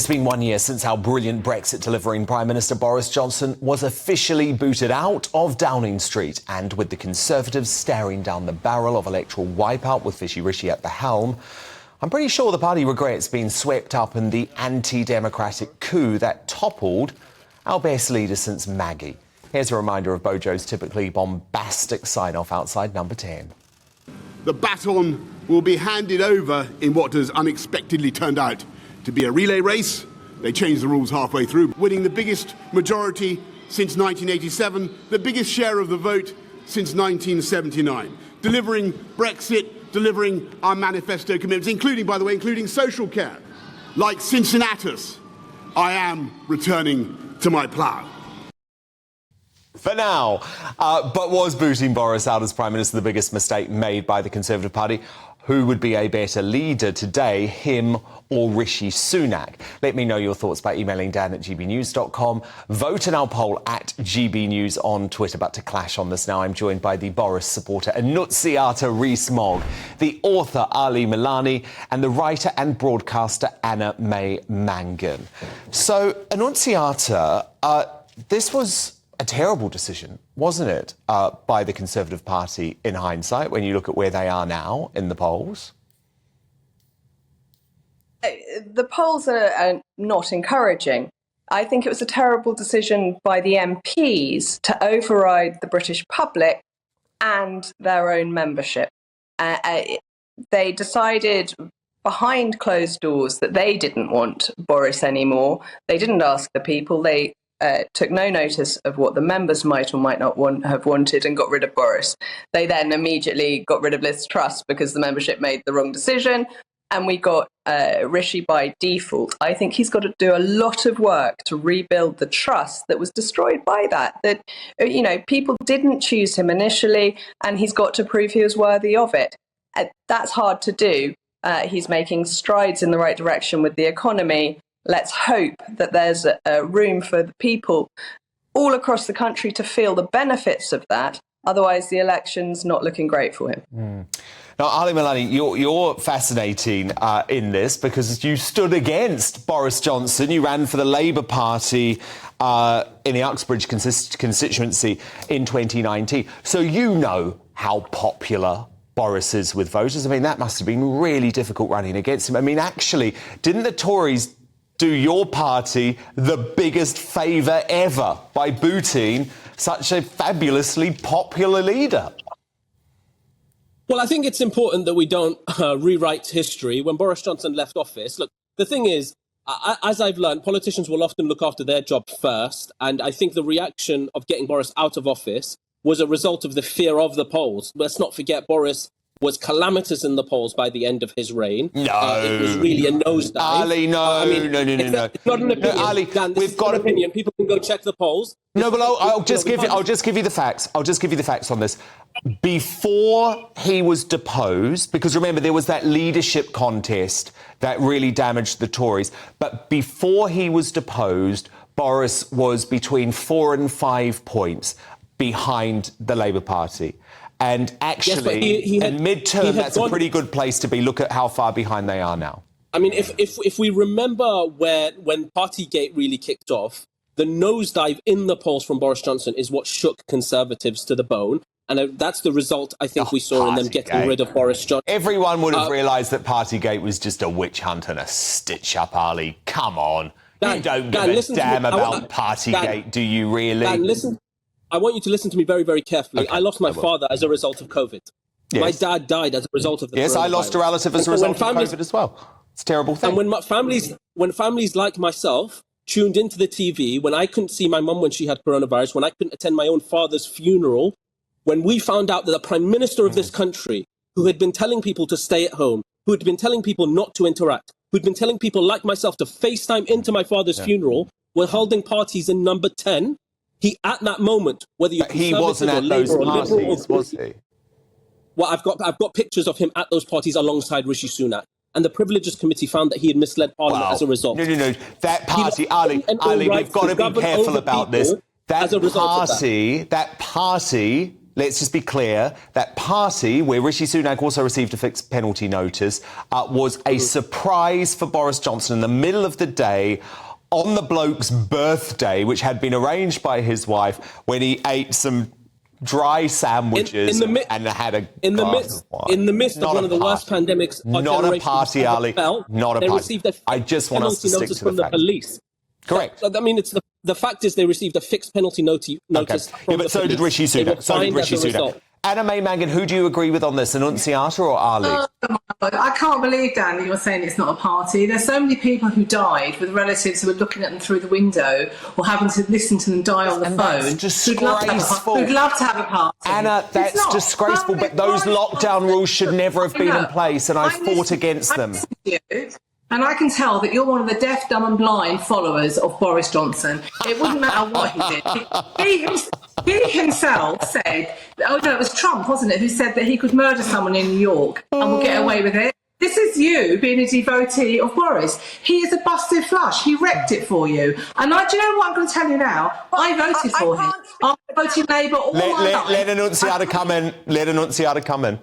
been 1 year since our brilliant Brexit-delivering Prime Minister Boris Johnson was officially booted out of Downing Street. And with the Conservatives staring down the barrel of electoral wipeout with Fishy Rishi at the helm, I'm pretty sure the party regrets being swept up in the anti-democratic coup that toppled our best leader since Maggie. Here's a reminder of Bojo's typically bombastic sign-off outside number 10. The baton will be handed over in what has unexpectedly turned out to be a relay race. They changed the rules halfway through, winning the biggest majority since 1987, the biggest share of the vote since 1979, delivering Brexit, delivering our manifesto commitments, including, by the way, including social care. Like Cincinnatus, I am returning to my plough. For now. But was booting Boris out as Prime Minister the biggest mistake made by the Conservative Party? Who would be a better leader today, him or Rishi Sunak? Let me know your thoughts by emailing dan@gbnews.com. Vote in our poll at GB News on Twitter. But to clash on this now, I'm joined by the Boris supporter Annunziata Rees-Mogg, the author Ali Milani, and the writer and broadcaster Anna May Mangan. So, Annunziata, this was a terrible decision, wasn't it, by the Conservative Party in hindsight, when you look at where they are now in the polls? The polls are not encouraging. I think it was a terrible decision by the MPs to override the British public and their own membership. They decided behind closed doors that they didn't want Boris anymore. They didn't ask the people. They took no notice of what the members might or might not have wanted and got rid of Boris. They then immediately got rid of Liz Truss because the membership made the wrong decision, and we got Rishi by default. I think he's got to do a lot of work to rebuild the trust that was destroyed by that. That, you know, people didn't choose him initially, and he's got to prove he was worthy of it. That's hard to do. He's making strides in the right direction with the economy. Let's hope that there's a room for the people all across the country to feel the benefits of that. Otherwise, the election's not looking great for him. Now, Ali Milani, you're fascinating in this because you stood against Boris Johnson. You ran for the Labour Party in the Uxbridge constituency in 2019. So you know how popular Boris is with voters. I mean, that must have been really difficult running against him. I mean, actually, didn't the Tories do your party the biggest favour ever by booting such a fabulously popular leader? Well, I think it's important that we don't rewrite history. When Boris Johnson left office, look, the thing is, as I've learned, politicians will often look after their job first. And I think the reaction of getting Boris out of office was a result of the fear of the polls. Let's not forget Boris was calamitous in the polls by the end of his reign. No. It was really a nosedive. Ali, no, no. It's not an opinion. No, Ali, Dan, we've got an opinion. People can go check the polls. No, but I'll just give you the facts. I'll just give you the facts on this. Before he was deposed, because remember, there was that leadership contest that really damaged the Tories. But before he was deposed, Boris was between 4 and 5 points behind the Labour Party. And actually, yes, in midterm, that's a pretty good place to be. Look at how far behind they are now. I mean, if we remember when Partygate really kicked off, the nosedive in the polls from Boris Johnson is what shook Conservatives to the bone. And that's the result, I think, we saw in them getting rid of Boris Johnson. Everyone would have realised that Partygate was just a witch hunt and a stitch-up, Ali. Come on. You don't give a damn about Partygate, do you really? Dan, listen. I want you to listen to me very, very carefully. Okay, I lost my father as a result of COVID. Yes. My dad died as a result of the Yes, I lost a relative as a result of COVID as well. It's a terrible thing. And when families like myself tuned into the TV, when I couldn't see my mum when she had coronavirus, when I couldn't attend my own father's funeral, when we found out that the Prime Minister of this country, who had been telling people to stay at home, who had been telling people not to interact, who'd been telling people like myself to FaceTime into my father's funeral, were holding parties in number 10, he, at that moment, whether you're he wasn't at those parties, was he? Well, I've got pictures of him at those parties alongside Rishi Sunak. And the Privileges Committee found that he had misled Parliament as a result. No. That party, Ali, we've got to be careful about this. That party let's just be clear, that party, where Rishi Sunak also received a fixed penalty notice, was a surprise for Boris Johnson in the middle of the day on the bloke's birthday, which had been arranged by his wife, when he ate some dry sandwiches and had a glass of wine. In the midst of one of the worst pandemics our not a party, Ali. Not a party. Received a I just want us to stick to from the the police. Correct. I mean, it's the fact is they received a fixed penalty notice. Okay. Yeah, but so did Rishi Sunak. So did Rishi Sunak. Anna May Mangan, who do you agree with on this, Annunziata or Ali? I can't believe, Dan, that you're saying it's not a party. There's so many people who died with relatives who were looking at them through the window or having to listen to them die on the phone. That's disgraceful. Who'd love to have a party. Anna, that's disgraceful, but those lockdown rules should never have been in place, and I fought against them. And I can tell that you're one of the deaf, dumb and blind followers of Boris Johnson. It wouldn't matter what he did. He himself said, oh no, it was Trump, wasn't it, who said that he could murder someone in New York and would get away with it. This is you being a devotee of Boris. He is a busted flush. He wrecked it for you. And do you know what I'm going to tell you now? I voted for him. I voted Labour all my life. Let Annunziata come in. Let Annunziata come in.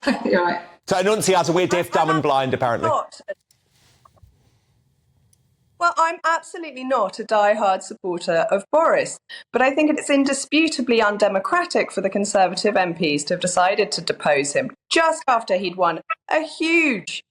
Right. So, Annunziata, we're deaf, dumb and blind, apparently. Well, I'm absolutely not a die-hard supporter of Boris, but I think it's indisputably undemocratic for the Conservative MPs to have decided to depose him just after he'd won a huge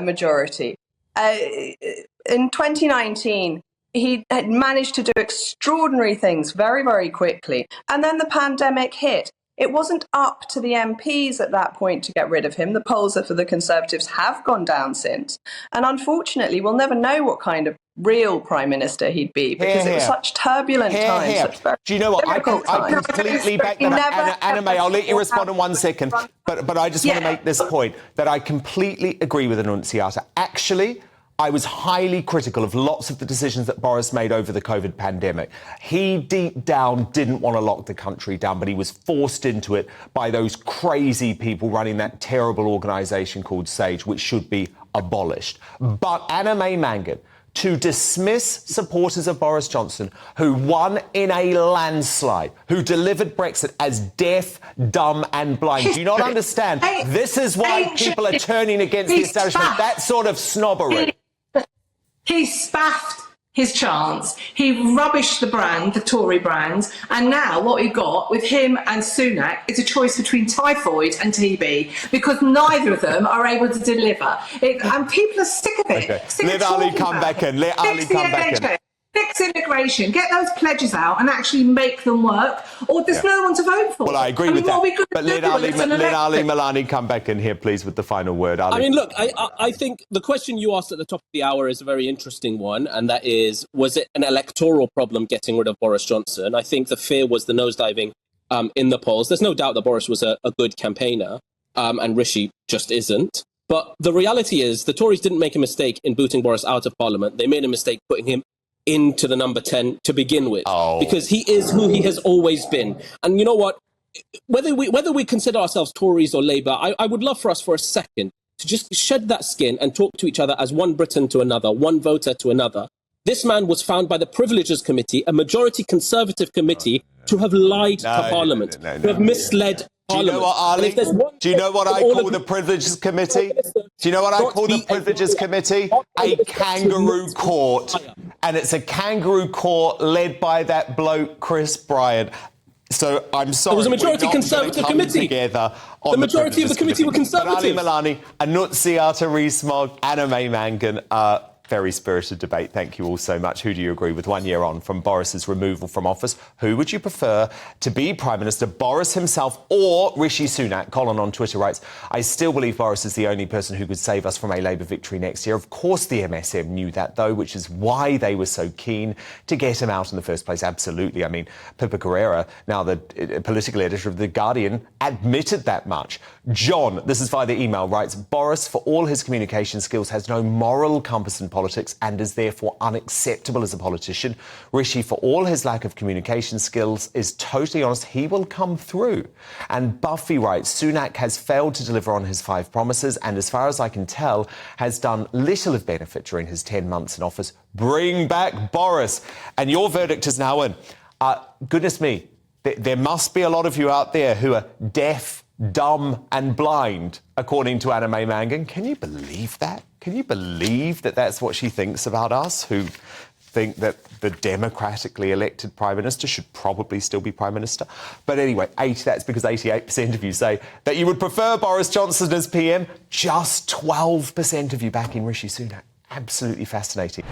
majority. In 2019, he had managed to do extraordinary things very, very quickly, and then the pandemic hit. It wasn't up to the MPs at that point to get rid of him. The polls for the Conservatives have gone down since. And unfortunately, we'll never know what kind of real Prime Minister he'd be because it was such turbulent times. Such very Do you know what? I completely back that up. Anna May, I'll let you respond in 1 second. But I just want to make this point that I completely agree with Annunziata. Actually, I was highly critical of lots of the decisions that Boris made over the COVID pandemic. He deep down didn't want to lock the country down, but he was forced into it by those crazy people running that terrible organisation called SAGE, which should be abolished. But Anna May Mangan, to dismiss supporters of Boris Johnson, who won in a landslide, who delivered Brexit as deaf, dumb and blind. Do you not understand? This is why people are turning against the establishment. That sort of snobbery. He spaffed his chance. He rubbished the brand, the Tory brand, and now what we got with him and Sunak is a choice between typhoid and TB because neither of them are able to deliver. And people are sick of it. Okay. Let Ali come back in. Let Ali come back in. Fix immigration, get those pledges out and actually make them work, or there's no one to vote for. Well, I agree with that. But let Ali Milani come back in here, please, with the final word. Ali. I mean, look, I think the question you asked at the top of the hour is a very interesting one, and that is, was it an electoral problem getting rid of Boris Johnson? I think the fear was the nosediving in the polls. There's no doubt that Boris was a good campaigner, and Rishi just isn't. But the reality is the Tories didn't make a mistake in booting Boris out of Parliament. They made a mistake putting him into the number 10 to begin with, because he is who he has always been. And you know what? Whether we consider ourselves Tories or Labour, I would love for us for a second to just shed that skin and talk to each other as one Briton to another, one voter to another. This man was found by the Privileges Committee, a majority Conservative committee, to have lied to Parliament, to have misled Parliament. Do you know what, Ali? Do you know what I call the Privileges Committee? Do you know what I call the Privileges Committee? A kangaroo court. And it's a kangaroo court led by that bloke, Chris Bryant. So I'm sorry. It was a majority Conservative committee. The majority of the committee were Conservative. Ali Milani, Annunziata, Rees-Mogg, Anna May Mangan. Very spirited debate. Thank you all so much. Who do you agree with 1 year on from Boris's removal from office? Who would you prefer to be Prime Minister, Boris himself or Rishi Sunak? Colin on Twitter writes, I still believe Boris is the only person who could save us from a Labour victory next year. Of course the MSM knew that, though, which is why they were so keen to get him out in the first place. Absolutely. I mean, Pippa Carrera, now the political editor of The Guardian, admitted that much. John, this is via the email, writes, Boris, for all his communication skills, has no moral compass in politics and is therefore unacceptable as a politician. Rishi, for all his lack of communication skills, is totally honest. He will come through. And Buffy writes, Sunak has failed to deliver on his 5 promises and, as far as I can tell, has done little of benefit during his 10 months in office. Bring back Boris. And your verdict is now in. Goodness me. There must be a lot of you out there who are deaf, dumb and blind, according to Anna May Mangan. Can you believe that? Can you believe that that's what she thinks about us, who think that the democratically elected Prime Minister should probably still be Prime Minister? But anyway, that's because 88% of you say that you would prefer Boris Johnson as PM. Just 12% of you back in Rishi Sunak. Absolutely fascinating.